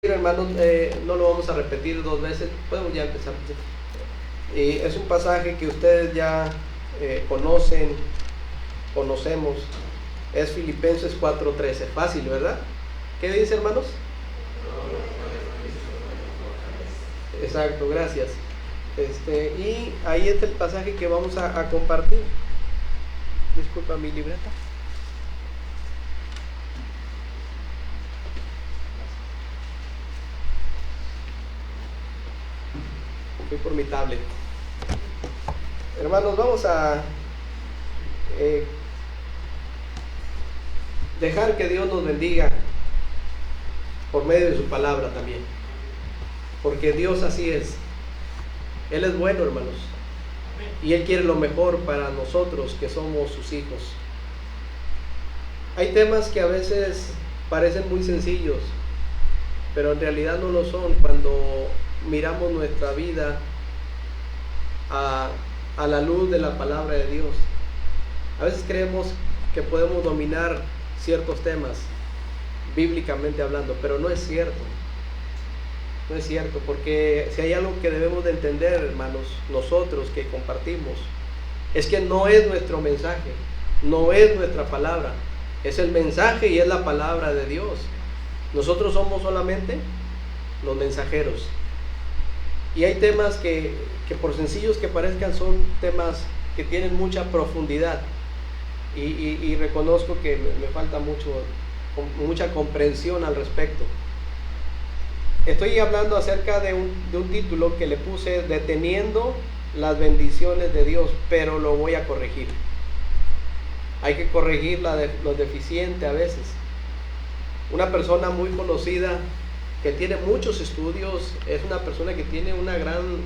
Hermanos, no lo vamos a repetir dos veces, podemos ya empezar. Es un pasaje que ustedes ya conocemos, es Filipenses 4:13, fácil, ¿verdad? ¿Qué dice, hermanos? Exacto, gracias. Y ahí está el pasaje que vamos a compartir. Disculpa mi libreta. Fui por mi tablet. Hermanos, vamos a dejar que Dios nos bendiga por medio de su palabra también, porque Dios así es. Él es bueno, hermanos, y Él quiere lo mejor para nosotros que somos sus hijos. Hay temas que a veces parecen muy sencillos, pero en realidad no lo son cuando miramos nuestra vida a la luz de la palabra de Dios. A veces creemos que podemos dominar ciertos temas bíblicamente hablando, pero no es cierto. No es cierto, porque si hay algo que debemos de entender, hermanos, nosotros que compartimos, es que no es nuestro mensaje, no es nuestra palabra, es el mensaje y es la palabra de Dios. Nosotros somos solamente los mensajeros. Y hay temas que por sencillos que parezcan, son temas que tienen mucha profundidad. Y reconozco que me falta mucha comprensión al respecto. Estoy hablando acerca de un título que le puse Deteniendo las bendiciones de Dios, pero lo voy a corregir. Hay que corregir lo deficiente a veces. Una persona muy conocida que tiene muchos estudios, es una persona que tiene una gran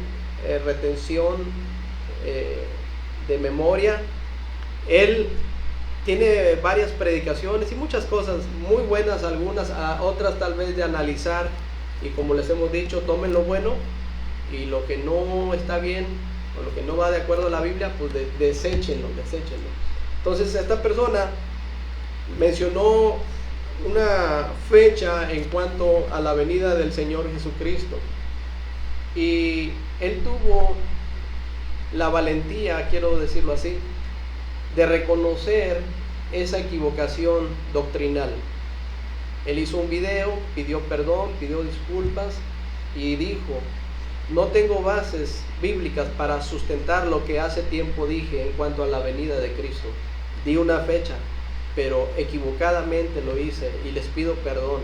retención de memoria. Él tiene varias predicaciones y muchas cosas muy buenas, algunas, otras tal vez de analizar, y como les hemos dicho, tomen lo bueno y lo que no está bien o lo que no va de acuerdo a la Biblia, pues deséchenlo. Entonces esta persona mencionó una fecha en cuanto a la venida del Señor Jesucristo, y él tuvo la valentía, quiero decirlo así, de reconocer esa equivocación doctrinal. Él hizo un video, pidió perdón, pidió disculpas y dijo: no tengo bases bíblicas para sustentar lo que hace tiempo dije en cuanto a la venida de Cristo. Di una fecha, pero equivocadamente lo hice y les pido perdón.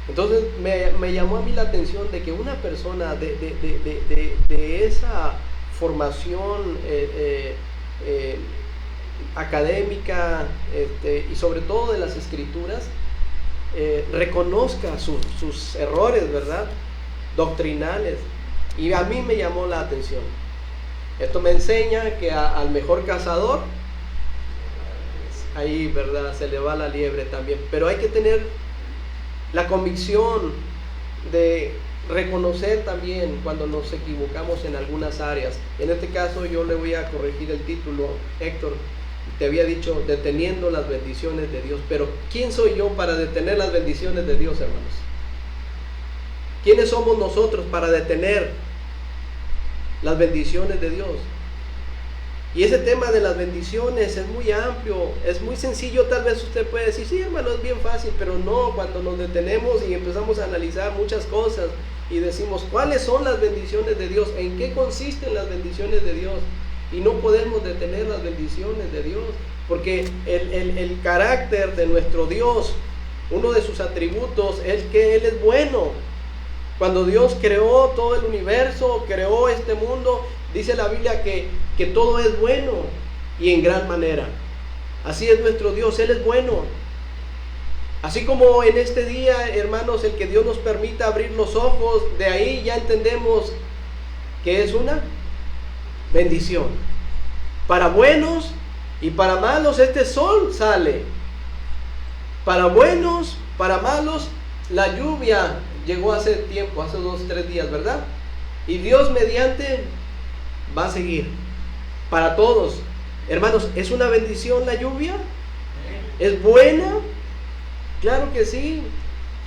Entonces me llamó a mí la atención de que una persona de esa formación académica, y sobre todo de las escrituras, reconozca sus errores, ¿verdad?, doctrinales. Y a mí me llamó la atención. Esto me enseña que al mejor cazador, ahí, ¿verdad?, se le va la liebre también. Pero hay que tener la convicción de reconocer también cuando nos equivocamos en algunas áreas. En este caso yo le voy a corregir el título. Héctor, te había dicho deteniendo las bendiciones de Dios, pero ¿quién soy yo para detener las bendiciones de Dios, hermanos? ¿Quiénes somos nosotros para detener las bendiciones de Dios? Y ese tema de las bendiciones es muy amplio, es muy sencillo. Tal vez usted puede decir: sí, hermano, es bien fácil, pero no. Cuando nos detenemos y empezamos a analizar muchas cosas y decimos: ¿cuáles son las bendiciones de Dios? ¿En qué consisten las bendiciones de Dios? Y no podemos detener las bendiciones de Dios, porque el carácter de nuestro Dios, uno de sus atributos es que Él es bueno. Cuando Dios creó todo el universo, creó este mundo, dice la Biblia que todo es bueno y en gran manera. Así es nuestro Dios, Él es bueno. Así como en este día, hermanos, el que Dios nos permita abrir los ojos, de ahí ya entendemos que es una bendición. Para buenos y para malos este sol sale. Para buenos, para malos, la lluvia llegó hace tiempo, hace 2 o 3 días, ¿verdad? Y Dios mediante va a seguir. Para todos, hermanos, ¿es una bendición la lluvia? ¿Es buena? Claro que sí.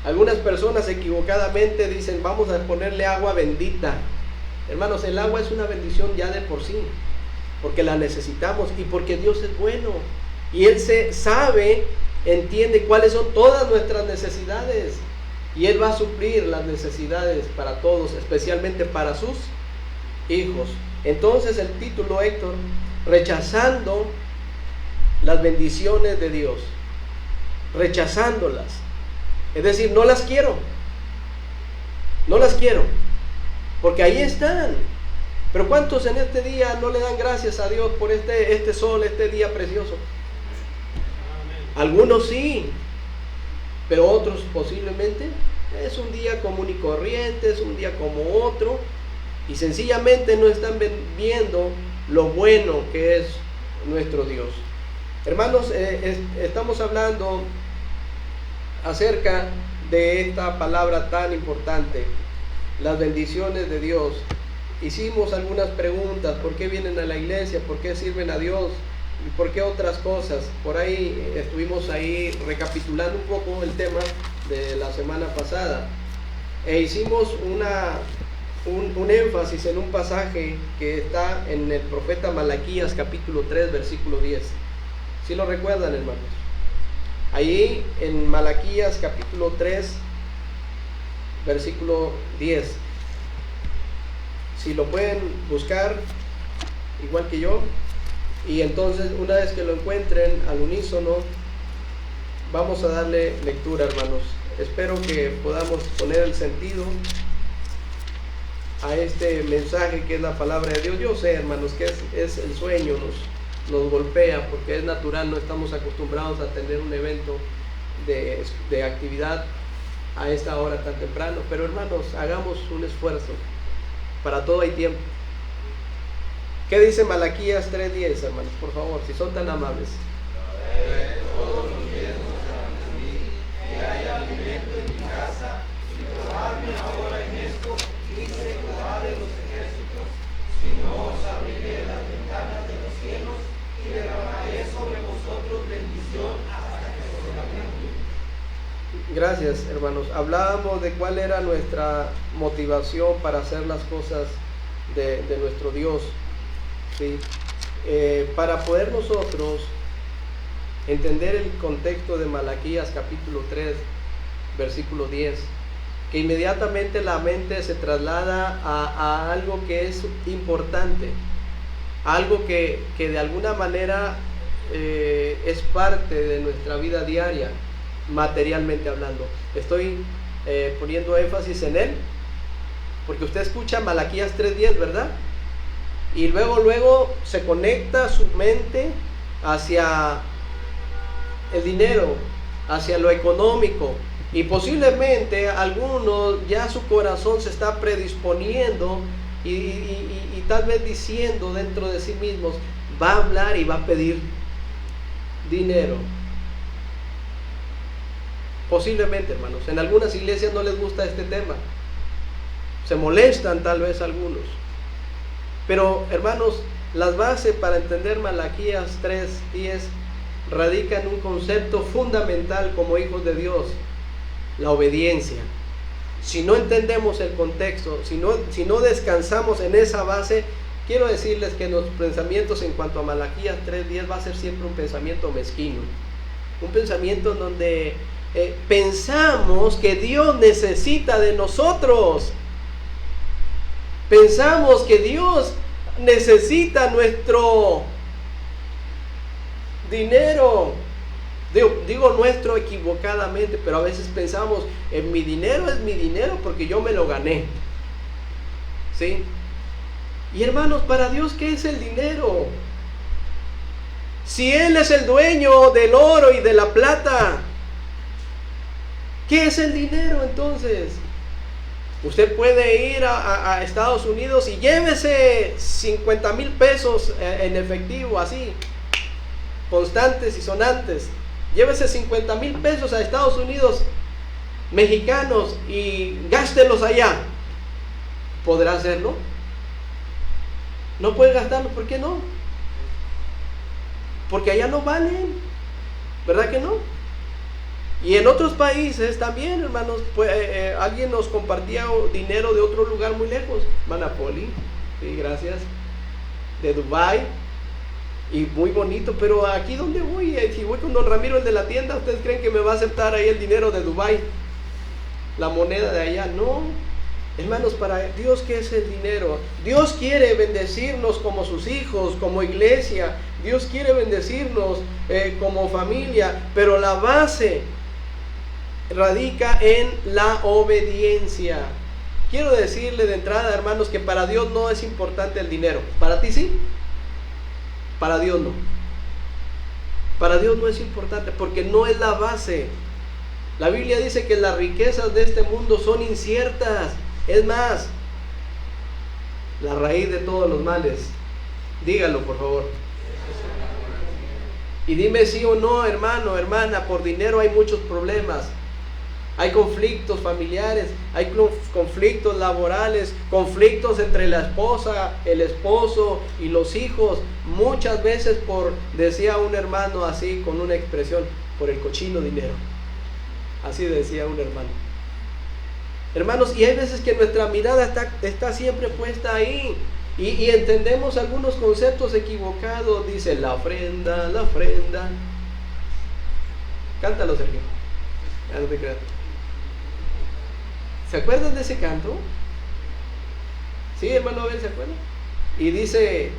Algunas personas equivocadamente dicen, vamos a ponerle agua bendita. Hermanos, el agua es una bendición ya de por sí, porque la necesitamos y porque Dios es bueno. Y Él entiende cuáles son todas nuestras necesidades. Y Él va a suplir las necesidades para todos, especialmente para sus hijos. Entonces el título, Héctor, rechazando las bendiciones de Dios, rechazándolas. Es decir, no las quiero, porque ahí están. Pero ¿cuántos en este día no le dan gracias a Dios por este sol, este día precioso? Algunos sí, pero otros posiblemente es un día común y corriente, es un día como otro, y sencillamente no están viendo lo bueno que es nuestro Dios. Hermanos, estamos hablando acerca de esta palabra tan importante, las bendiciones de Dios. Hicimos algunas preguntas: ¿por qué vienen a la iglesia? ¿Por qué sirven a Dios? ¿Y por qué otras cosas? Por ahí estuvimos recapitulando un poco el tema de la semana pasada, e hicimos un énfasis en un pasaje que está en el profeta Malaquías capítulo 3 versículo 10. ¿Sí lo recuerdan, hermanos? Ahí en Malaquías capítulo 3 versículo 10. Si lo pueden buscar igual que yo, y entonces una vez que lo encuentren al unísono, vamos a darle lectura, hermanos. Espero que podamos poner el sentido a este mensaje que es la palabra de Dios. Yo sé, hermanos, que es el sueño, nos golpea, porque es natural, no estamos acostumbrados a tener un evento de actividad a esta hora tan temprano. Pero hermanos, hagamos un esfuerzo, para todo hay tiempo. ¿Qué dice Malaquías 3:10, hermanos? Por favor, si son tan amables. Todos los días mostrarán a mí que hay alimento en mi casa, y probadme ahora en esto, dice Jehová de los ejércitos, si no os abriré las ventanas de los cielos y derramaré sobre vosotros bendición hasta que sobreabunde. Gracias, hermanos. Hablábamos de cuál era nuestra motivación para hacer las cosas de nuestro Dios, ¿sí? Para poder nosotros entender el contexto de Malaquías capítulo 3 versículo 10, que inmediatamente la mente se traslada a algo que es importante, algo que de alguna manera es parte de nuestra vida diaria, materialmente hablando. Estoy poniendo énfasis en él porque usted escucha Malaquías 3:10, ¿verdad? Y luego se conecta su mente hacia el dinero, hacia lo económico, y posiblemente algunos ya su corazón se está predisponiendo y tal vez diciendo dentro de sí mismos, va a hablar y va a pedir dinero. Posiblemente, hermanos, en algunas iglesias no les gusta este tema, se molestan tal vez algunos. Pero, hermanos, las bases para entender Malaquías 3:10 radica en un concepto fundamental como hijos de Dios: la obediencia. Si no entendemos el contexto, si no descansamos en esa base, quiero decirles que los pensamientos en cuanto a Malaquías 3:10 va a ser siempre un pensamiento mezquino, un pensamiento en donde pensamos que Dios necesita de nosotros. Pensamos que Dios necesita nuestro dinero. Digo nuestro equivocadamente, pero a veces pensamos, mi dinero es mi dinero porque yo me lo gané, ¿sí? Y hermanos, para Dios, ¿qué es el dinero? Si Él es el dueño del oro y de la plata, ¿qué es el dinero entonces? Usted puede ir a Estados Unidos y llévese 50,000 pesos en efectivo, así, constantes y sonantes. Llévese 50,000 pesos a Estados Unidos mexicanos y gástelos allá. ¿Podrá hacerlo? No puede gastarlo. ¿Por qué no? Porque allá no valen, ¿verdad que no? Y en otros países también, hermanos, pues, alguien nos compartía dinero de otro lugar muy lejos. Manapoli, sí, gracias, de Dubái, y muy bonito. Pero aquí donde voy, si voy con don Ramiro, el de la tienda, ¿ustedes creen que me va a aceptar ahí el dinero de Dubái? La moneda de allá, no. Hermanos, para Dios, ¿qué es el dinero? Dios quiere bendecirnos como sus hijos, como iglesia. Dios quiere bendecirnos como familia, pero la base radica en la obediencia. Quiero decirle de entrada, hermanos, que para Dios no es importante el dinero. ¿Para ti sí? Para Dios no. Para Dios no es importante porque no es la base. La Biblia dice que las riquezas de este mundo son inciertas. Es más, la raíz de todos los males. Dígalo, por favor. Y dime sí o no, hermano, hermana, por dinero hay muchos problemas. Hay conflictos familiares, hay conflictos laborales, conflictos entre la esposa, el esposo y los hijos. Muchas veces decía un hermano así con una expresión, por el cochino dinero. Así decía un hermano. Hermanos, y hay veces que nuestra mirada está siempre puesta ahí. Y entendemos algunos conceptos equivocados. Dice la ofrenda, la ofrenda. Cántalo, Sergio. Ya no te creas. ¿Se acuerdan de ese canto? Sí, hermano Abel, ¿se acuerdan? Y dice,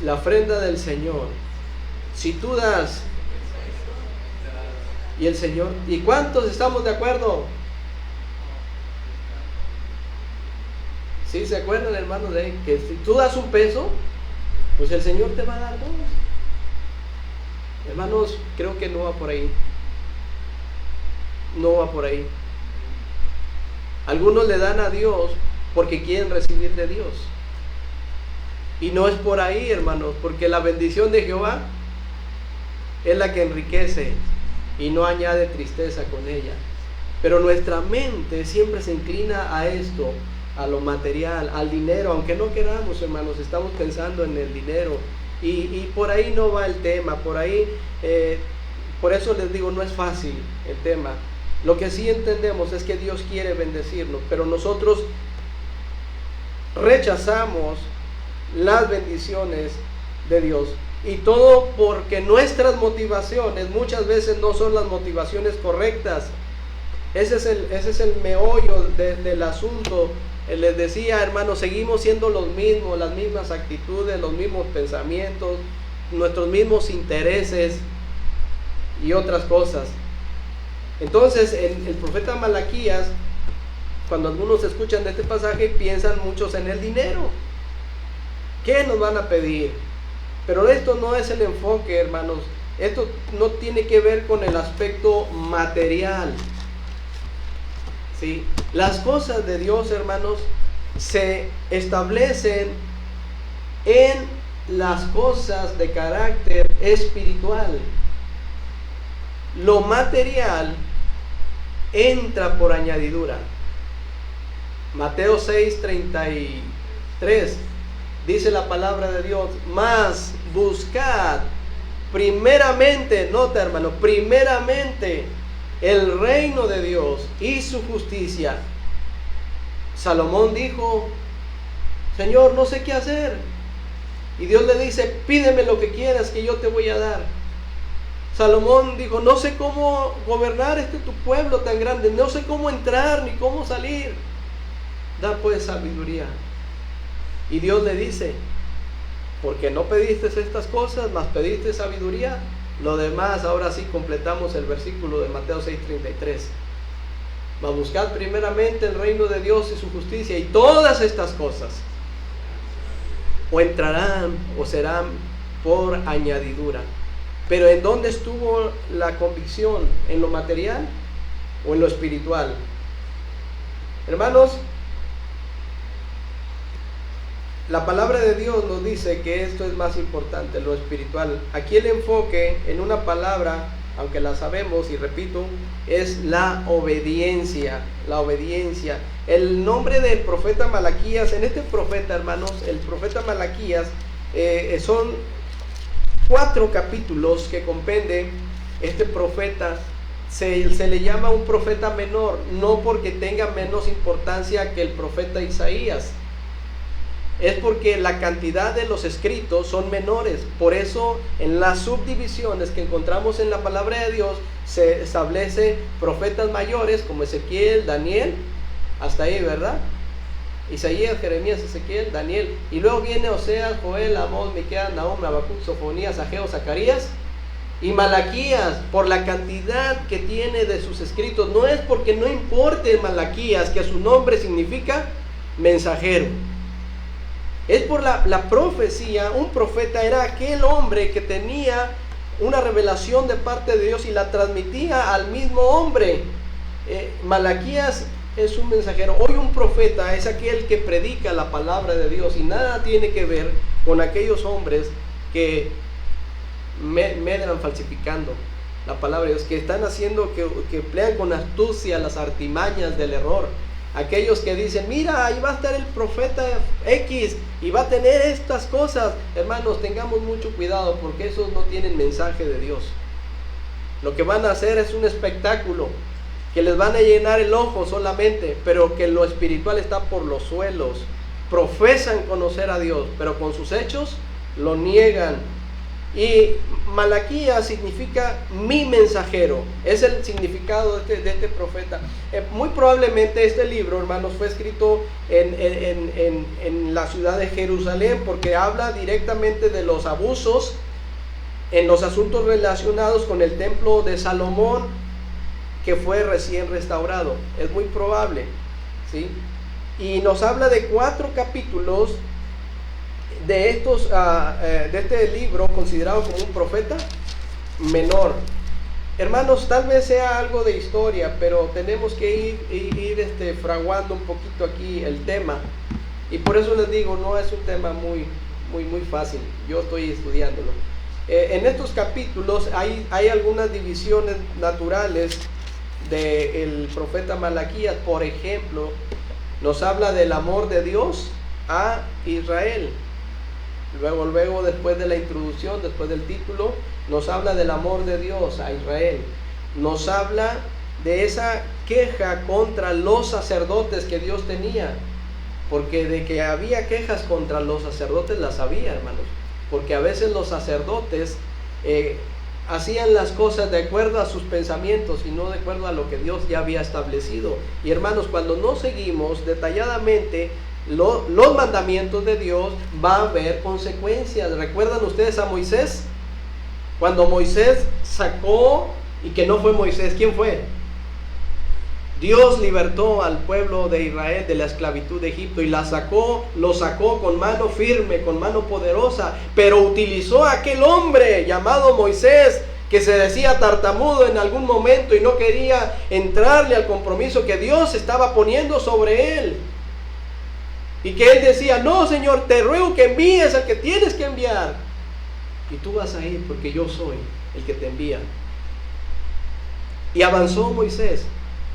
la ofrenda del Señor. Si tú das, y el Señor, ¿y cuántos estamos de acuerdo? ¿Sí se acuerdan, hermanos, de que si tú das un peso, pues el Señor te va a dar dos? Hermanos, creo que no va por ahí. No va por ahí. Algunos le dan a Dios porque quieren recibir de Dios. Y no es por ahí, hermanos, porque la bendición de Jehová es la que enriquece y no añade tristeza con ella. Pero nuestra mente siempre se inclina a esto, a lo material, al dinero, aunque no queramos, hermanos, estamos pensando en el dinero. Y por ahí no va el tema, por ahí, por eso les digo, no es fácil el tema. Lo que sí entendemos es que Dios quiere bendecirnos, pero nosotros rechazamos las bendiciones de Dios. Y todo porque nuestras motivaciones muchas veces no son las motivaciones correctas. Ese es el meollo del asunto. Les decía, hermanos, seguimos siendo los mismos, las mismas actitudes, los mismos pensamientos, nuestros mismos intereses y otras cosas. Entonces, el profeta Malaquías, cuando algunos escuchan de este pasaje, piensan muchos en el dinero. ¿Qué nos van a pedir? Pero esto no es el enfoque, hermanos. Esto no tiene que ver con el aspecto material. ¿Sí? Las cosas de Dios, hermanos, se establecen en las cosas de carácter espiritual. Lo material entra por añadidura. Mateo 6:33 dice la palabra de Dios: mas buscad primeramente, nota, hermano, primeramente el reino de Dios y su justicia. Salomón dijo: Señor, no sé qué hacer. Y Dios le dice: pídeme lo que quieras que yo te voy a dar. Salomón dijo: no sé cómo gobernar tu pueblo tan grande, no sé cómo entrar ni cómo salir. Da pues sabiduría. Y Dios le dice: porque no pediste estas cosas, mas pediste sabiduría. Lo demás, ahora sí completamos el versículo de Mateo 6:33. Mas buscad primeramente el reino de Dios y su justicia, y todas estas cosas o entrarán o serán por añadidura. Pero ¿en dónde estuvo la convicción? ¿En lo material o en lo espiritual? Hermanos, la palabra de Dios nos dice que esto es más importante, lo espiritual. Aquí el enfoque en una palabra, aunque la sabemos y repito, es la obediencia. La obediencia. El nombre del profeta Malaquías, en este profeta, hermanos, el profeta Malaquías, son 4 capítulos que compende este profeta se le llama un profeta menor, no porque tenga menos importancia que el profeta Isaías, es porque la cantidad de los escritos son menores. Por eso en las subdivisiones que encontramos en la palabra de Dios se establece profetas mayores como Ezequiel, Daniel, hasta ahí, ¿verdad? Isaías, Jeremías, Ezequiel, Daniel, y luego viene Oseas, Joel, Amós, Miqueas, Nahum, Habacuc, Sofonías, Ageo, Zacarías y Malaquías, por la cantidad que tiene de sus escritos. No es porque no importe Malaquías, que su nombre significa mensajero, es por la profecía. Un profeta era aquel hombre que tenía una revelación de parte de Dios y la transmitía al mismo hombre. Malaquías es un mensajero. Hoy un profeta es aquel que predica la palabra de Dios y nada tiene que ver con aquellos hombres que medran falsificando la palabra de Dios, que están haciendo, que emplean con astucia las artimañas del error. Aquellos que dicen, mira, ahí va a estar el profeta X y va a tener estas cosas. Hermanos, tengamos mucho cuidado, porque esos no tienen mensaje de Dios. Lo que van a hacer es un espectáculo, que les van a llenar el ojo solamente, pero que lo espiritual está por los suelos. Profesan conocer a Dios, pero con sus hechos lo niegan. Y Malaquías significa mi mensajero, es el significado de este profeta. Muy probablemente este libro, hermanos, fue escrito en la ciudad de Jerusalén, porque habla directamente de los abusos en los asuntos relacionados con el templo de Salomón, que fue recién restaurado. Es muy probable, ¿sí? Y nos habla de 4 capítulos de este libro, considerado como un profeta menor. Hermanos, tal vez sea algo de historia, pero tenemos que ir fraguando un poquito aquí el tema, y por eso les digo, no es un tema muy fácil. Yo estoy estudiándolo. En estos capítulos hay algunas divisiones naturales del profeta Malaquías. Por ejemplo, nos habla del amor de Dios a Israel. Luego, después de la introducción, después del título, nos habla del amor de Dios a Israel. Nos habla de esa queja contra los sacerdotes que Dios tenía, porque de que había quejas contra los sacerdotes las había, hermanos, porque a veces los sacerdotes hacían las cosas de acuerdo a sus pensamientos y no de acuerdo a lo que Dios ya había establecido. Y hermanos, cuando no seguimos detalladamente los mandamientos de Dios, va a haber consecuencias. ¿Recuerdan ustedes a Moisés? Cuando Moisés sacó, y que no fue Moisés, ¿quién fue? Dios libertó al pueblo de Israel de la esclavitud de Egipto y lo sacó con mano firme, con mano poderosa, pero utilizó a aquel hombre llamado Moisés, que se decía tartamudo en algún momento y no quería entrarle al compromiso que Dios estaba poniendo sobre él. Y que él decía, no, Señor, te ruego que envíes al que tienes que enviar. Y tú vas a ir porque yo soy el que te envía. Y avanzó Moisés,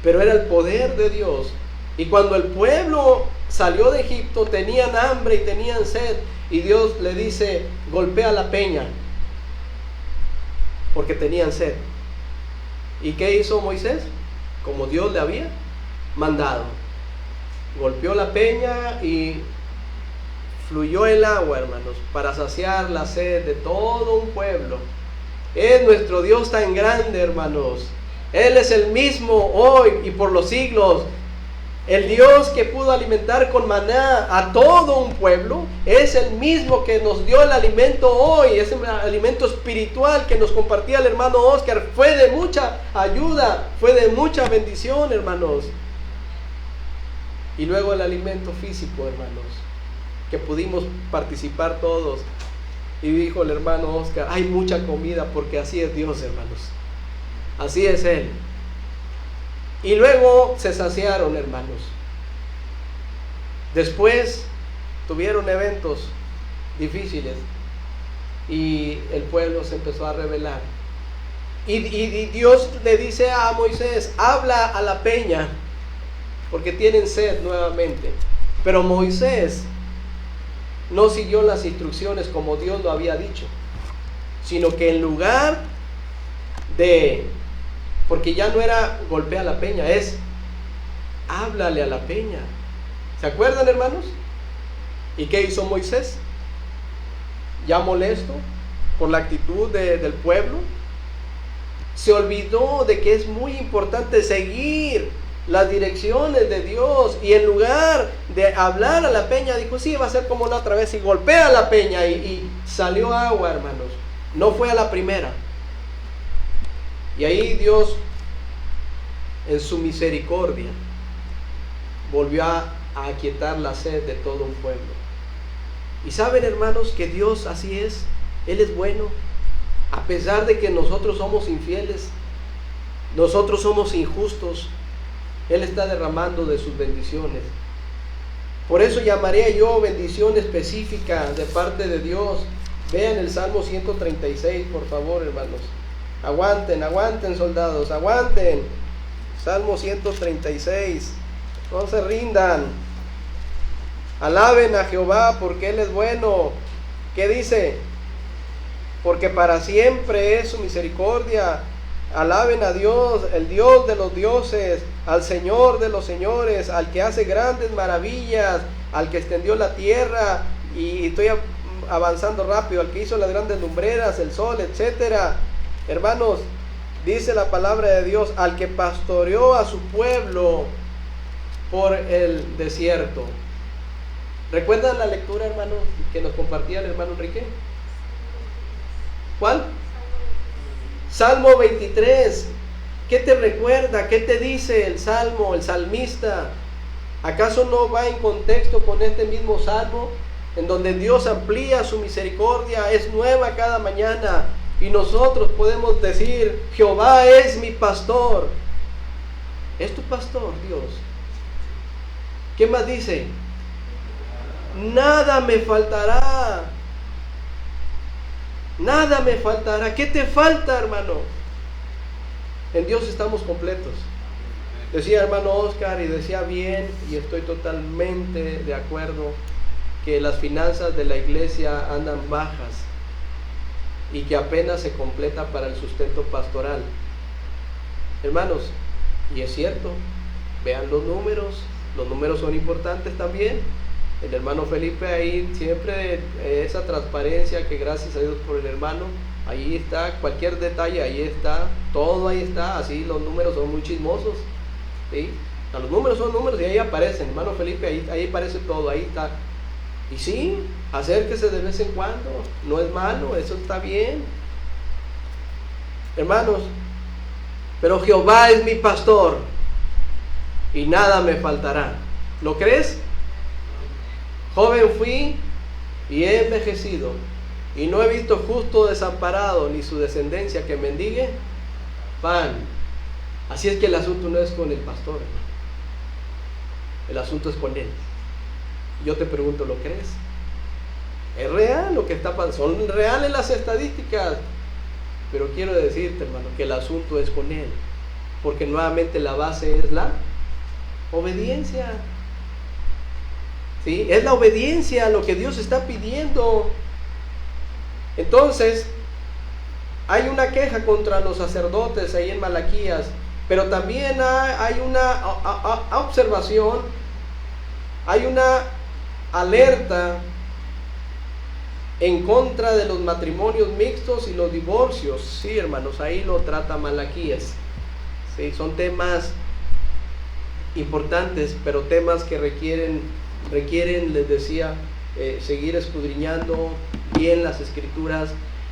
pero era el poder de Dios. Y cuando el pueblo salió de Egipto, tenían hambre y tenían sed. Y Dios le dice, golpea la peña, porque tenían sed. ¿Y qué hizo Moisés? Como Dios le había mandado. Golpeó la peña y fluyó el agua, hermanos, para saciar la sed de todo un pueblo. Es nuestro Dios tan grande, hermanos. Él es el mismo hoy y por los siglos. El Dios que pudo alimentar con maná a todo un pueblo es el mismo que nos dio el alimento hoy, ese alimento espiritual que nos compartía el hermano Oscar. Fue de mucha ayuda, fue de mucha bendición, hermanos. Y luego el alimento físico, hermanos, que pudimos participar todos. Y dijo el hermano Oscar, hay mucha comida, porque así es Dios, hermanos. Así es Él. Y luego se saciaron, hermanos. Después tuvieron eventos difíciles y el pueblo se empezó a rebelar. Y Dios le dice a Moisés, habla a la peña, porque tienen sed nuevamente. Pero Moisés no siguió las instrucciones como Dios lo había dicho, sino que en lugar de Porque ya no era golpea la peña, es háblale a la peña. ¿Se acuerdan, hermanos? ¿Y qué hizo Moisés? Ya molesto por la actitud del pueblo, se olvidó de que es muy importante seguir las direcciones de Dios, y en lugar de hablar a la peña, dijo, sí, va a ser como la otra vez, y golpea a la peña, y salió agua, hermanos. No fue a la primera. Y ahí Dios, en su misericordia, volvió a aquietar la sed de todo un pueblo. Y saben, hermanos, que Dios así es. Él es bueno. A pesar de que nosotros somos infieles, nosotros somos injustos, Él está derramando de sus bendiciones. Por eso llamaría yo bendición específica de parte de Dios. Vean el Salmo 136, por favor, hermanos. Aguanten, soldados, aguanten. Salmo 136. No se rindan. Alaben a Jehová porque Él es bueno. ¿Qué dice? Porque para siempre es su misericordia. Alaben a Dios, el Dios de los dioses, al Señor de los señores, al que hace grandes maravillas, al que extendió la tierra, y estoy avanzando rápido, al que hizo las grandes lumbreras, el sol, etcétera. Hermanos, dice la palabra de Dios, al que pastoreó a su pueblo por el desierto. ¿Recuerdan la lectura, hermanos, que nos compartía el hermano Enrique? ¿Cuál? Salmo 23. ¿Qué te recuerda? ¿Qué te dice el salmo, el salmista? ¿Acaso no va en contexto con este mismo salmo, en donde Dios amplía su misericordia, es nueva cada mañana, y nosotros podemos decir, Jehová es mi pastor? Es tu pastor, Dios. ¿Qué más dice? Nada me faltará. Nada me faltará. ¿Qué te falta, hermano? En Dios estamos completos. Decía hermano Oscar, y decía bien, y estoy totalmente de acuerdo, que las finanzas de la iglesia andan bajas y que apenas se completa para el sustento pastoral. Hermanos, y es cierto, vean los números son importantes también. El hermano Felipe ahí siempre esa transparencia, que gracias a Dios por el hermano, ahí está, cualquier detalle ahí está, todo ahí está, así los números son muy chismosos, ¿sí? O sea, los números son números y ahí aparecen, hermano Felipe, ahí aparece todo, ahí está. Y sí, acérquese de vez en cuando, no es malo, eso está bien. Hermanos, pero Jehová es mi pastor y nada me faltará. ¿Lo crees? Joven fui y he envejecido, y no he visto justo desamparado, ni su descendencia que mendigue pan. Así es que el asunto no es con el pastor, hermano. El asunto es con él. Yo te pregunto, ¿lo crees? ¿Es real lo que está pasando? Son reales las estadísticas, pero quiero decirte, hermano, que el asunto es con él, porque nuevamente la base es la obediencia. ¿Sí? Es la obediencia a lo que Dios está pidiendo. Entonces, hay una queja contra los sacerdotes ahí en Malaquías, pero también hay una observación, hay una alerta en contra de los matrimonios mixtos y los divorcios. Sí, hermanos, ahí lo trata Malaquías. Sí, son temas importantes, pero temas que requieren, les decía, seguir escudriñando bien las escrituras.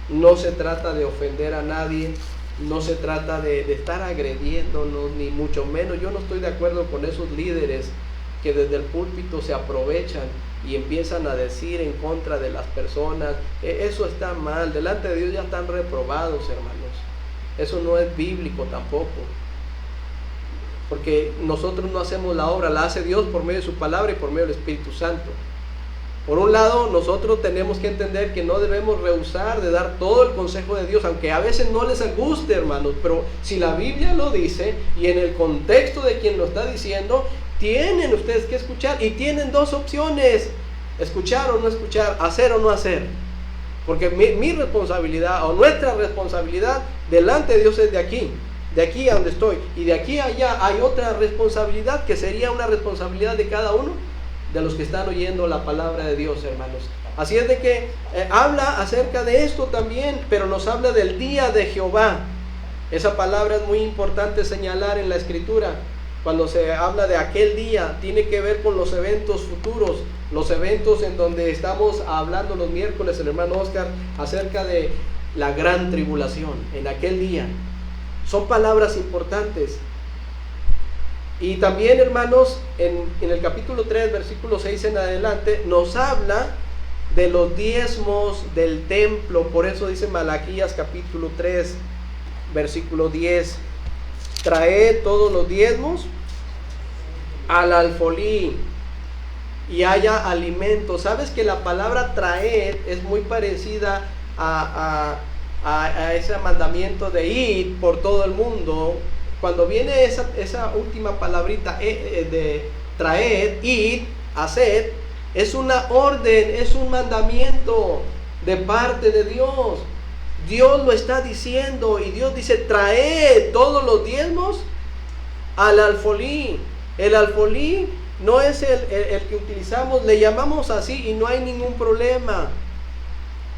No se trata de ofender a nadie, no se trata de estar agrediéndonos, ni mucho menos. Yo no estoy de acuerdo con esos líderes que desde el púlpito se aprovechan y empiezan a decir en contra de las personas. Eso está mal, delante de Dios ya están reprobados, hermanos. Eso no es bíblico tampoco, porque nosotros no hacemos la obra, la hace Dios por medio de su palabra y por medio del Espíritu Santo. Por un lado, nosotros tenemos que entender que no debemos rehusar de dar todo el consejo de Dios, aunque a veces no les guste, hermanos, pero si la Biblia lo dice y en el contexto de quien lo está diciendo, tienen ustedes que escuchar, y tienen dos opciones: escuchar o no escuchar, hacer o no hacer. Porque mi responsabilidad o nuestra responsabilidad delante de Dios es de aquí. de aquí a donde estoy y de aquí a allá hay otra responsabilidad que sería una responsabilidad de cada uno de los que están oyendo la palabra de Dios, hermanos. Así es de que habla acerca de esto también, pero nos habla del día de Jehová. Esa palabra es muy importante señalar en la Escritura. Cuando se habla de aquel día, tiene que ver con los eventos futuros, los eventos en donde estamos hablando los miércoles, el hermano Oscar, acerca de la gran tribulación, en aquel día. Son palabras importantes. Y también, hermanos, en el capítulo 3, versículo 6 en adelante, nos habla de los diezmos del templo. Por eso dice Malaquías capítulo 3, versículo 10: traed todos los diezmos al alfolí y haya alimento. Sabes que la palabra traed es muy parecida a ese mandamiento de ir por todo el mundo. Cuando viene esa última palabrita de traed, ir, hacer, es una orden, es un mandamiento de parte de Dios. Dios lo está diciendo y Dios dice: traed todos los diezmos al alfolí. El alfolí no es el que utilizamos, le llamamos así y no hay ningún problema.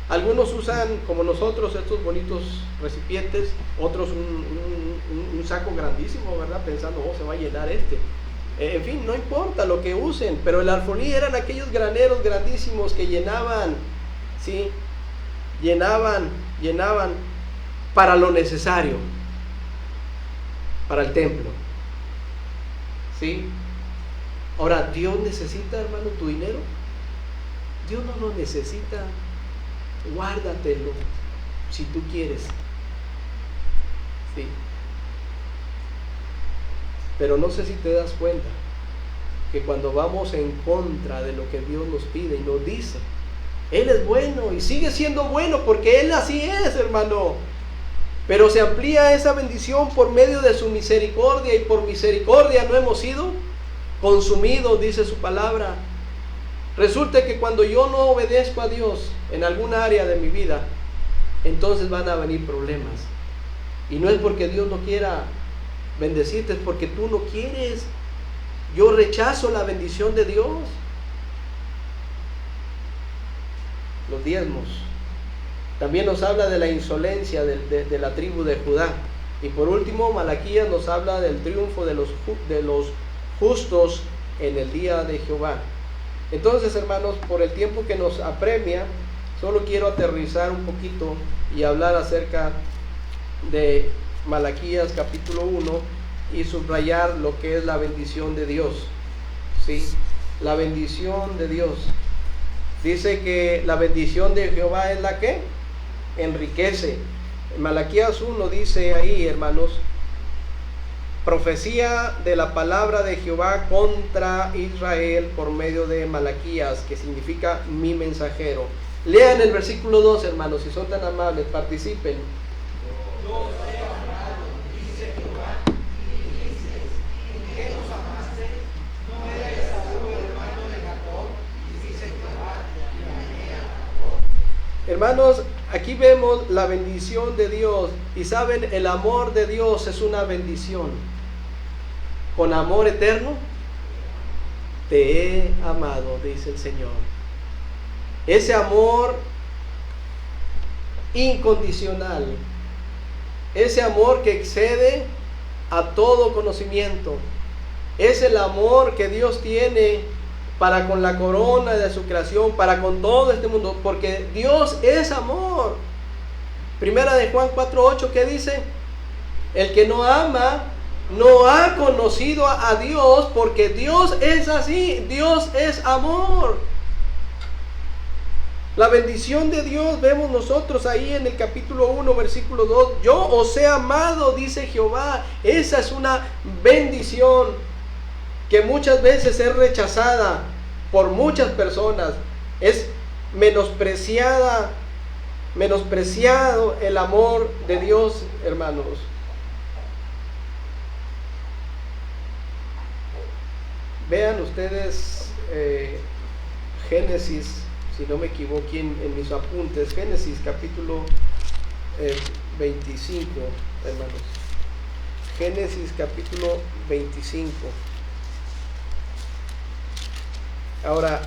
Algunos usan, como nosotros, estos bonitos recipientes, otros un saco grandísimo, ¿verdad? Pensando, se va a llenar este. En fin, no importa lo que usen, pero el alfolí eran aquellos graneros grandísimos que llenaban, ¿sí? Llenaban para lo necesario, para el templo, ¿sí? Ahora, ¿Dios necesita, hermano, tu dinero? Dios no lo necesita. Guárdatelo si tú quieres, ¿sí? Pero no sé si te das cuenta que cuando vamos en contra de lo que Dios nos pide y nos dice, Él es bueno y sigue siendo bueno porque Él así es, hermano. Pero se amplía esa bendición por medio de su misericordia, y por misericordia no hemos sido consumidos, dice su palabra. Resulta que cuando yo no obedezco a Dios en alguna área de mi vida, entonces van a venir problemas. Y no es porque Dios no quiera bendecirte, es porque tú no quieres. Yo rechazo la bendición de Dios. Los diezmos. También nos habla de la insolencia de la tribu de Judá. Y por último, Malaquías nos habla del triunfo de los justos en el día de Jehová. Entonces, hermanos, por el tiempo que nos apremia, solo quiero aterrizar un poquito y hablar acerca de Malaquías capítulo 1 y subrayar lo que es la bendición de Dios, ¿sí? La bendición de Dios. Dice que la bendición de Jehová es la que enriquece. En Malaquías 1 dice ahí, hermanos, profecía de la palabra de Jehová contra Israel por medio de Malaquías, que significa mi mensajero. Lean el versículo 2, hermanos, si son tan amables, participen. Yo os he amado, dice Jehová, y dices, ¿en qué nos amaste? ¿No eres Saúl, hermano de Jacob? Y dice Jehová, y amé a Jacob. Hermanos, aquí vemos la bendición de Dios. Y saben, el amor de Dios es una bendición. Con amor eterno te he amado, dice el Señor. Ese amor incondicional, ese amor que excede a todo conocimiento, es el amor que Dios tiene para con la corona de su creación, para con todo este mundo, porque Dios es amor. Primera de Juan 4:8, ¿qué dice? El que no ama no ha conocido a Dios, porque Dios es así, Dios es amor. La bendición de Dios vemos nosotros ahí en el capítulo 1, versículo 2. Yo os he amado, dice Jehová. Esa es una bendición que muchas veces es rechazada por muchas personas. Es menospreciado el amor de Dios, hermanos. Vean ustedes Génesis, si no me equivoco en mis apuntes, Génesis capítulo 25, hermanos. Génesis capítulo 25. Ahora,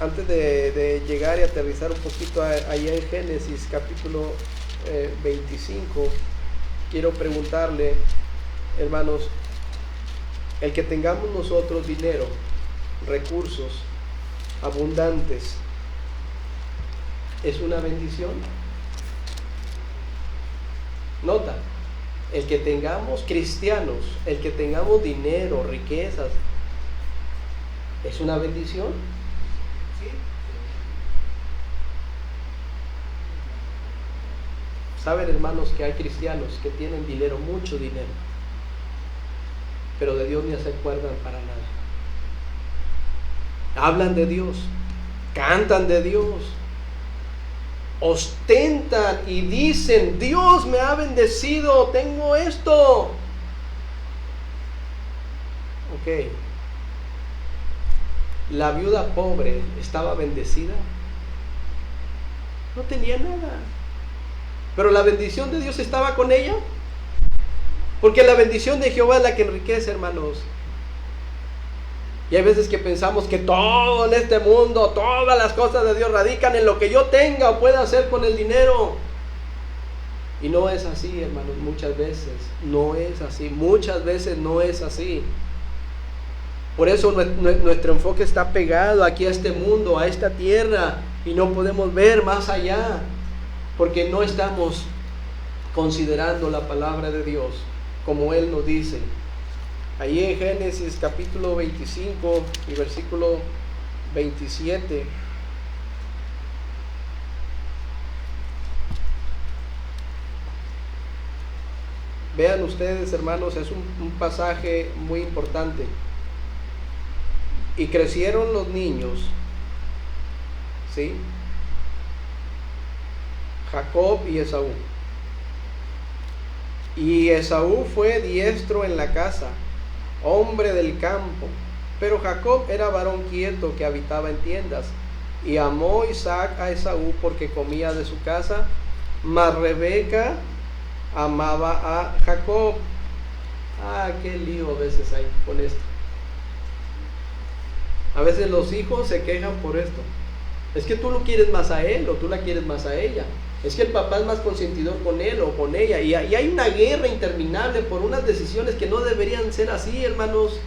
antes de llegar y aterrizar un poquito allá en Génesis capítulo 25, quiero preguntarle, hermanos, el que tengamos nosotros dinero, recursos abundantes, ¿es una bendición? Nota, el que tengamos cristianos, el que tengamos dinero, riquezas, ¿es una bendición? Sí. Saben, hermanos, que hay cristianos que tienen dinero, mucho dinero, pero de Dios ni se acuerdan para nada. Hablan de Dios, cantan de Dios, ostentan y dicen: Dios me ha bendecido, tengo esto. Ok. La viuda pobre estaba bendecida, no tenía nada, pero la bendición de Dios estaba con ella, porque la bendición de Jehová es la que enriquece, hermanos. Y hay veces que pensamos que todo en este mundo, todas las cosas de Dios radican en lo que yo tenga o pueda hacer con el dinero. Y no es así, hermanos, muchas veces no es así, muchas veces no es así. Por eso nuestro enfoque está pegado aquí a este mundo, a esta tierra, y no podemos ver más allá, porque no estamos considerando la palabra de Dios como Él nos dice. Ahí en Génesis capítulo 25 y versículo 27. Vean ustedes, hermanos, es un pasaje muy importante. Y crecieron los niños, ¿sí? Jacob y Esaú. Y Esaú fue diestro en la casa, hombre del campo, pero Jacob era varón quieto que habitaba en tiendas. Y amó Isaac a Esaú porque comía de su casa, mas Rebeca amaba a Jacob. Qué lío a veces hay con esto. A veces los hijos se quejan por esto. Es que tú lo quieres más a él o tú la quieres más a ella. Es que el papá es más consentidor con él o con ella. Y hay una guerra interminable por unas decisiones que no deberían ser así, hermanos.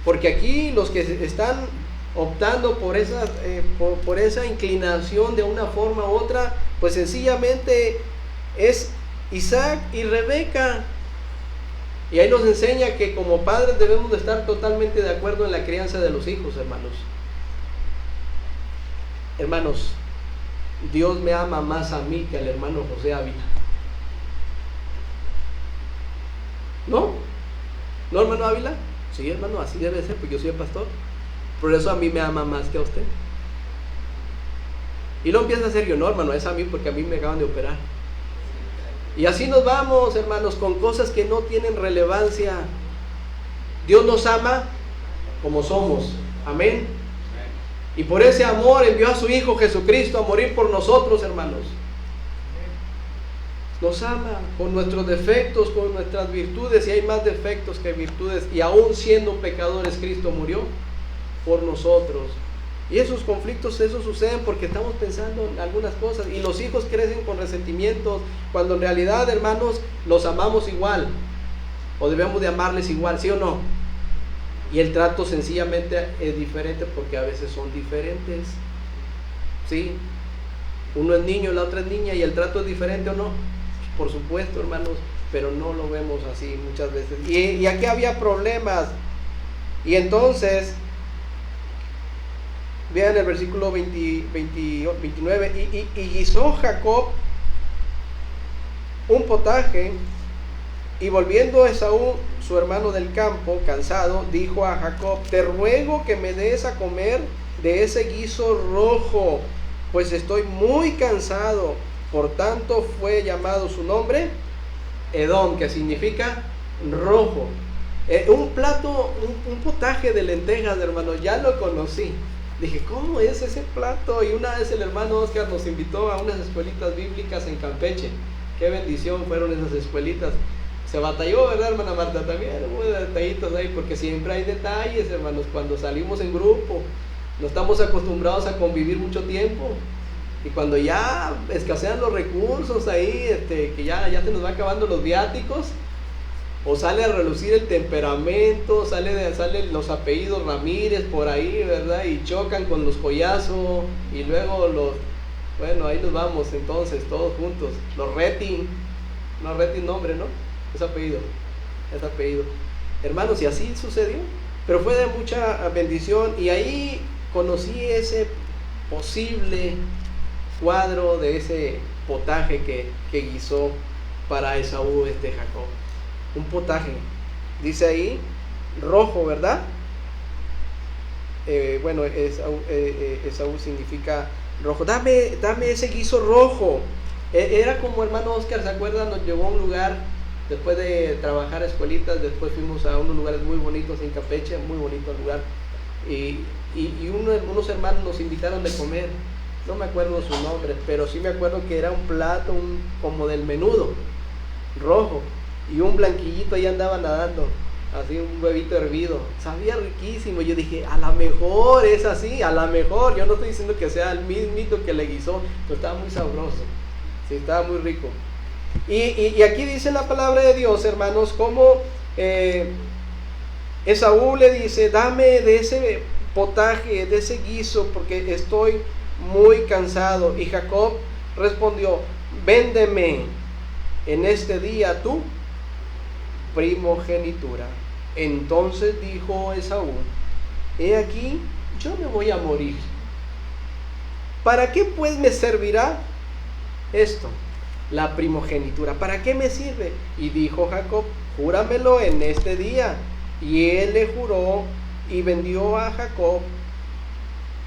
Porque aquí los que están optando por esa inclinación de una forma u otra, pues sencillamente es Isaac y Rebeca. Y ahí nos enseña que como padres debemos de estar totalmente de acuerdo en la crianza de los hijos, hermanos. Hermanos, Dios me ama más a mí que al hermano José Ávila. ¿No? ¿No, hermano Ávila? Sí, hermano, así debe ser, pues yo soy el pastor. Por eso a mí me ama más que a usted. Y lo empieza a hacer yo: no, hermano, es a mí porque a mí me acaban de operar. Y así nos vamos, hermanos, con cosas que no tienen relevancia. Dios nos ama como somos. Amén. Y por ese amor envió a su Hijo Jesucristo a morir por nosotros, hermanos. Nos ama con nuestros defectos, con nuestras virtudes, y hay más defectos que virtudes. Y aún siendo pecadores, Cristo murió por nosotros. Y esos conflictos, eso suceden porque estamos pensando en algunas cosas, y los hijos crecen con resentimientos, cuando en realidad, hermanos, los amamos igual, o debemos de amarles igual, ¿sí o no? Y el trato sencillamente es diferente porque a veces son diferentes, ¿sí? Uno es niño, la otra es niña, y el trato es diferente, ¿o no? Por supuesto, hermanos, pero no lo vemos así muchas veces. Y aquí había problemas, y entonces vean el versículo 29. Y guisó Jacob un potaje, y volviendo Esaú, su hermano del campo, cansado, dijo a Jacob: te ruego que me des a comer de ese guiso rojo, pues estoy muy cansado. Por tanto fue llamado su nombre Edom, que significa rojo. Un plato, un potaje de lentejas, hermanos, ya lo conocí. Dije: ¿cómo es ese plato? Y una vez el hermano Oscar nos invitó a unas escuelitas bíblicas en Campeche. Qué bendición fueron esas escuelitas. Se batalló, ¿verdad, hermana Marta? También hubo detallitos ahí, porque siempre hay detalles, hermanos, cuando salimos en grupo. No estamos acostumbrados a convivir mucho tiempo. Y cuando ya escasean los recursos ahí, que ya se nos va acabando los viáticos, o sale a relucir el temperamento, salen los apellidos Ramírez por ahí, ¿verdad? Y chocan con los Collazo, y luego bueno, ahí nos vamos entonces, todos juntos. Los Retin, no Retin nombre, ¿no? Es apellido. Hermanos, y así sucedió, pero fue de mucha bendición, y ahí conocí ese posible cuadro de ese potaje que guisó para Esaú Jacob. Un potaje, dice ahí, rojo, ¿verdad? Bueno, Esaú significa rojo. Dame ese guiso rojo. Era como, hermano Oscar, ¿se acuerdan? Nos llevó a un lugar, después de trabajar escuelitas, después fuimos a unos lugares muy bonitos en Campeche, muy bonito el lugar, y unos hermanos nos invitaron de comer. No me acuerdo su nombre, pero sí me acuerdo que era un plato como del menudo, rojo, y un blanquillito ahí andaba nadando, así un huevito hervido. Sabía riquísimo. Yo dije, a lo mejor es así, a lo mejor. Yo no estoy diciendo que sea el mismito que le guisó, pero estaba muy sabroso, sí, estaba muy rico. Y aquí dice la palabra de Dios, hermanos, como Esaú le dice, dame de ese potaje, de ese guiso, porque estoy muy cansado. Y Jacob respondió, véndeme en este día tu primogenitura. Entonces dijo Esaú, he aquí, yo me voy a morir. ¿Para qué pues me servirá esto? La primogenitura, ¿para qué me sirve? Y dijo Jacob, júramelo en este día. Y él le juró y vendió a Jacob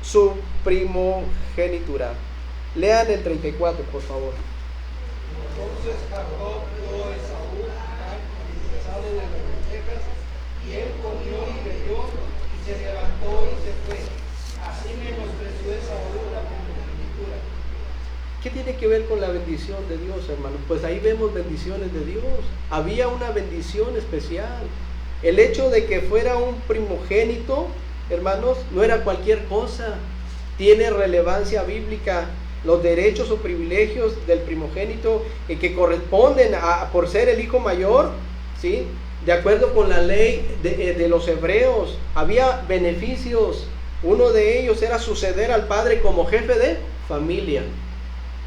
su primogenitura. Lean el 34, por favor. Entonces Jacob dio a Esaú pesado de las lentejas, y él comió y bebió, y se levantó y se fue. Así menospreció Esaú la primogenitura. ¿Qué tiene que ver con la bendición de Dios, hermanos? Pues ahí vemos bendiciones de Dios. Había una bendición especial. El hecho de que fuera un primogénito, hermanos, no era cualquier cosa. Tiene relevancia bíblica. Los derechos o privilegios del primogénito que corresponden por ser el hijo mayor, ¿sí? De acuerdo con la ley de los hebreos, había beneficios. Uno de ellos era suceder al padre como jefe de familia.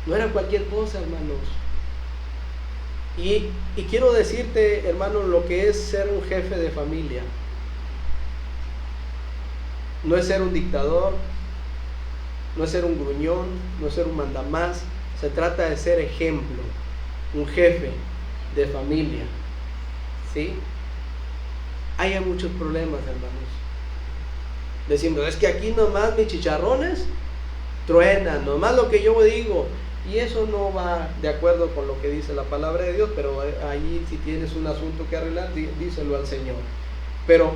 No era cualquier cosa, hermanos. Y quiero decirte, hermano, lo que es ser un jefe de familia. No es ser un dictador, no es ser un gruñón, no es ser un mandamás. Se trata de ser ejemplo, un jefe de familia, ¿sí? Hay muchos problemas, hermanos. Decimos, es que aquí nomás mis chicharrones truenan, nomás lo que yo digo. Y eso no va de acuerdo con lo que dice la palabra de Dios, pero allí si tienes un asunto que arreglar, díselo al Señor. Pero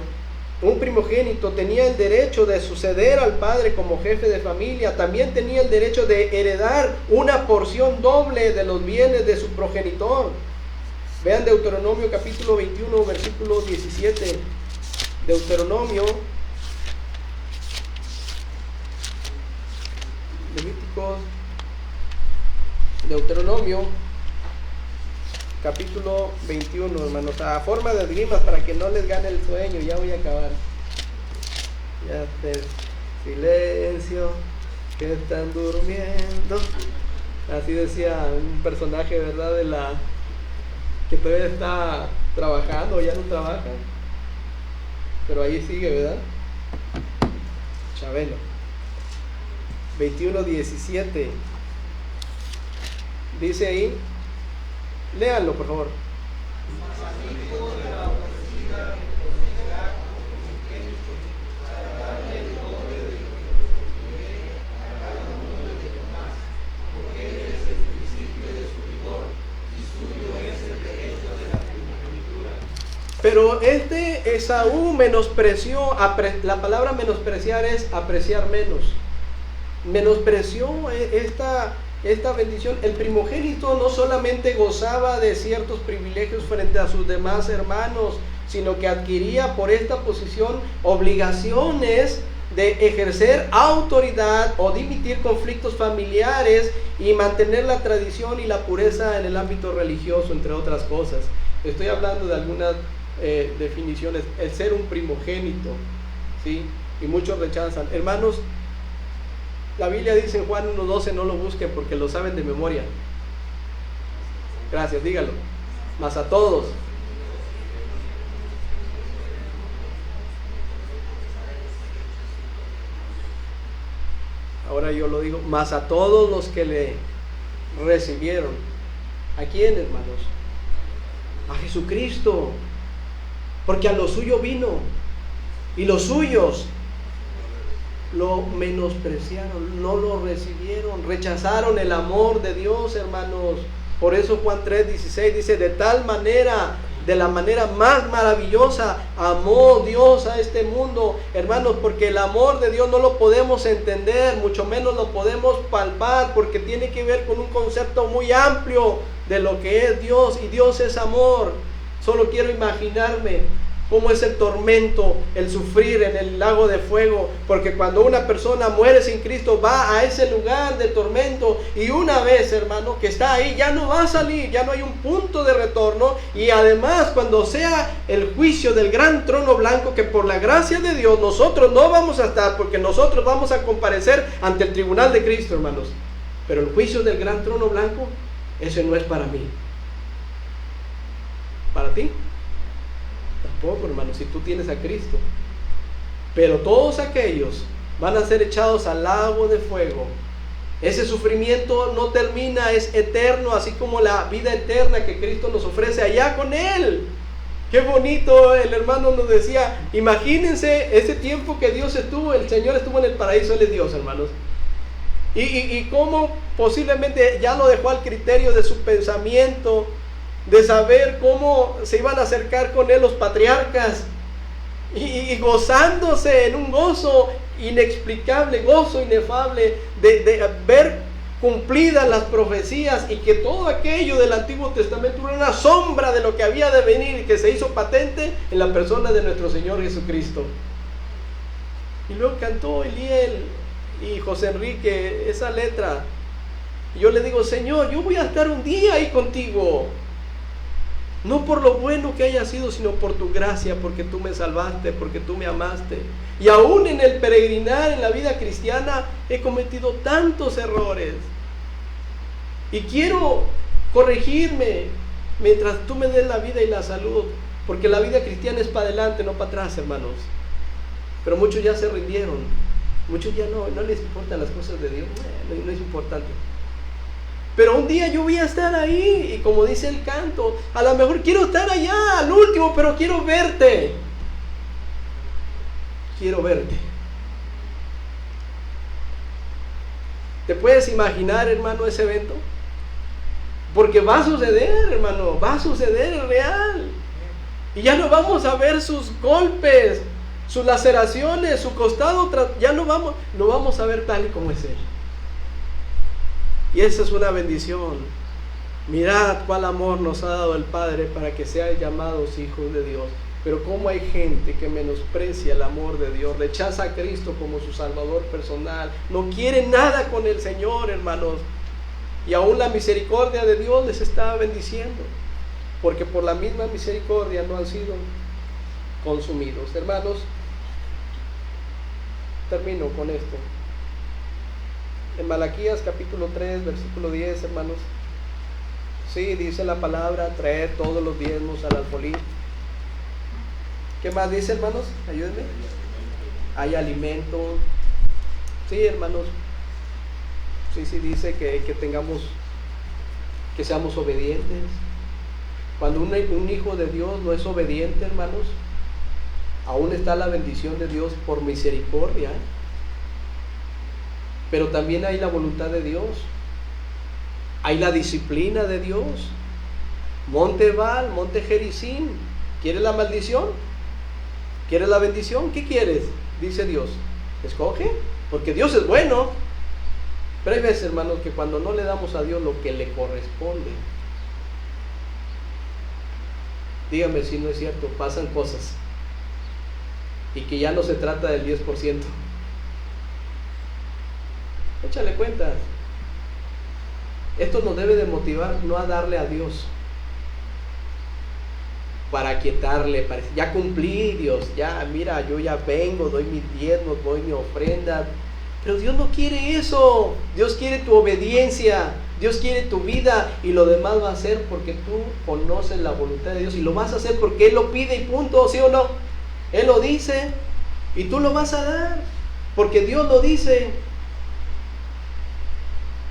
un primogénito tenía el derecho de suceder al padre como jefe de familia, también tenía el derecho de heredar una porción doble de los bienes de su progenitor. Vean Deuteronomio capítulo 21, versículo 17. Deuteronomio, Levíticos, Deuteronomio capítulo 21, hermanos, a forma de esgrimas para que no les gane el sueño. Ya voy a acabar. Silencio, que están durmiendo. Así decía un personaje, ¿verdad? Que todavía está trabajando, ya no trabaja, pero ahí sigue, ¿verdad? Chabelo. 21:17. Dice ahí, léanlo por favor. Pero Esaú menospreció, la palabra menospreciar es apreciar menos. Menospreció esta bendición. El primogénito no solamente gozaba de ciertos privilegios frente a sus demás hermanos, sino que adquiría por esta posición obligaciones de ejercer autoridad o dimitir conflictos familiares y mantener la tradición y la pureza en el ámbito religioso, entre otras cosas. Estoy hablando de algunas definiciones. El ser un primogénito, ¿sí? Y muchos rechazan. Hermanos, la Biblia dice en Juan 1:12, no lo busquen porque lo saben de memoria. Gracias, dígalo. Mas a todos. Ahora yo lo digo, mas a todos los que le recibieron. ¿A quién, hermanos? A Jesucristo. Porque a lo suyo vino. Y los suyos lo menospreciaron, no lo recibieron, rechazaron el amor de Dios, hermanos. Por eso Juan 3:16 dice, de tal manera, de la manera más maravillosa, amó Dios a este mundo, hermanos, porque el amor de Dios no lo podemos entender, mucho menos lo podemos palpar, porque tiene que ver con un concepto muy amplio de lo que es Dios, y Dios es amor. Solo quiero imaginarme cómo es el tormento, el sufrir en el lago de fuego, porque cuando una persona muere sin Cristo va a ese lugar de tormento, y una vez, hermano, que está ahí, ya no va a salir, ya no hay un punto de retorno. Y además, cuando sea el juicio del gran trono blanco, que por la gracia de Dios nosotros no vamos a estar, porque nosotros vamos a comparecer ante el tribunal de Cristo, hermanos, pero el juicio del gran trono blanco, ese no es para mí. ¿Para ti? Tampoco, hermano, si tú tienes a Cristo. Pero todos aquellos van a ser echados al lago de fuego. Ese sufrimiento no termina, es eterno, así como la vida eterna que Cristo nos ofrece allá con Él. Qué bonito, el hermano nos decía, imagínense ese tiempo que Dios estuvo, el Señor estuvo en el paraíso, Él es Dios, hermanos. Y cómo posiblemente ya lo dejó al criterio de su pensamiento, de saber cómo se iban a acercar con Él los patriarcas, y gozándose en un gozo inexplicable, gozo inefable, de ver cumplidas las profecías, y que todo aquello del Antiguo Testamento era una sombra de lo que había de venir, y que se hizo patente en la persona de nuestro Señor Jesucristo. Y luego cantó Eliel y José Enrique esa letra, y yo le digo, Señor, yo voy a estar un día ahí contigo. No por lo bueno que haya sido, sino por tu gracia, porque tú me salvaste, porque tú me amaste. Y aún en el peregrinar, en la vida cristiana, he cometido tantos errores. Y quiero corregirme mientras tú me des la vida y la salud. Porque la vida cristiana es para adelante, no para atrás, hermanos. Pero muchos ya se rindieron. Muchos ya no les importan las cosas de Dios. No es importante. Pero un día yo voy a estar ahí, y como dice el canto, a lo mejor quiero estar allá al último, pero quiero verte. Quiero verte. ¿Te puedes imaginar, hermano, ese evento? Porque va a suceder, hermano, va a suceder, es real. Y ya no vamos a ver sus golpes, sus laceraciones, su costado, ya no vamos, lo vamos a ver tal y como es Él. Y esa es una bendición. Mirad cuál amor nos ha dado el Padre para que sean llamados hijos de Dios. Pero cómo hay gente que menosprecia el amor de Dios, rechaza a Cristo como su Salvador personal, no quiere nada con el Señor, hermanos. Y aún la misericordia de Dios les está bendiciendo, porque por la misma misericordia no han sido consumidos. Hermanos, termino con esto. En Malaquías capítulo 3, versículo 10, hermanos. Sí, dice la palabra, traed todos los diezmos al alfolí. ¿Qué más dice, hermanos? Ayúdenme. Hay alimento. Sí, hermanos. Sí, dice que seamos obedientes. Cuando un hijo de Dios no es obediente, hermanos, aún está la bendición de Dios por misericordia. Pero también hay la voluntad de Dios, hay la disciplina de Dios. Monte Ebal, monte Gerizim. ¿Quieres la maldición? ¿Quieres la bendición? ¿Qué quieres? Dice Dios. Escoge, porque Dios es bueno. Pero hay veces, hermanos, que cuando no le damos a Dios lo que le corresponde, dígame si no es cierto, pasan cosas y que ya no se trata del 10%. Échale cuenta. Esto nos debe de motivar no a darle a Dios para quietarle, para decir, ya cumplí, Dios, ya mira, yo ya vengo, doy mis diezmos, doy mi ofrenda. Pero Dios no quiere eso. Dios quiere tu obediencia, Dios quiere tu vida, y lo demás va a ser porque tú conoces la voluntad de Dios y lo vas a hacer porque Él lo pide y punto, ¿sí o no? Él lo dice y tú lo vas a dar porque Dios lo dice.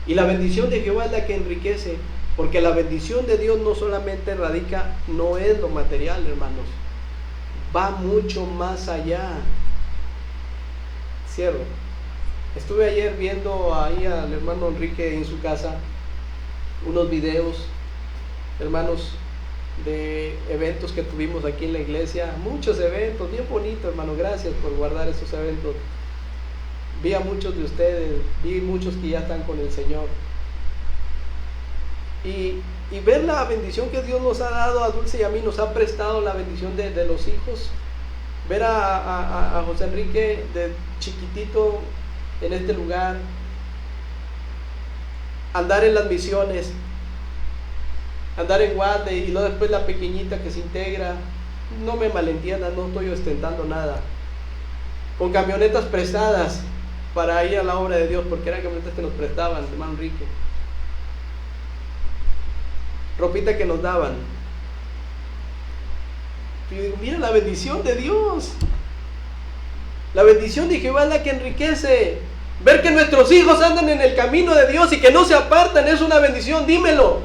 Y la bendición de Jehová es la que enriquece, porque la bendición de Dios no solamente radica, no es lo material, hermanos, va mucho más allá. Cierro. Estuve ayer viendo ahí al hermano Enrique en su casa unos videos, hermanos, de eventos que tuvimos aquí en la iglesia, muchos eventos, bien bonitos, hermano, gracias por guardar esos eventos. Vi a muchos de ustedes, vi muchos que ya están con el Señor. Y ver la bendición que Dios nos ha dado a Dulce y a mí, nos ha prestado la bendición de los hijos. Ver a José Enrique de chiquitito en este lugar, andar en las misiones, andar en Guate, y luego después la pequeñita que se integra. No me malentiendan, no estoy ostentando nada. Con camionetas prestadas para ir a la obra de Dios, porque eran camionetas que nos prestaban, hermano Enrique. Ropita que nos daban. Y digo, mira la bendición de Dios. La bendición de Jehová es la que enriquece. Ver que nuestros hijos andan en el camino de Dios y que no se apartan es una bendición, dímelo.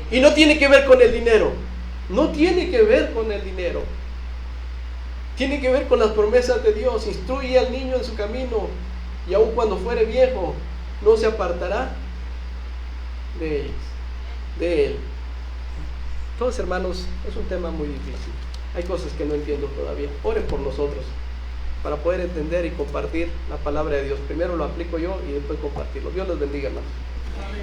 Y no tiene que ver con el dinero. No tiene que ver con el dinero. Tiene que ver con las promesas de Dios. Instruye al niño en su camino, y aun cuando fuere viejo, no se apartará de ellos, de él. Entonces, hermanos, es un tema muy difícil. Hay cosas que no entiendo todavía. Oren por nosotros para poder entender y compartir la palabra de Dios. Primero lo aplico yo y después compartirlo. Dios los bendiga, hermanos. Amén.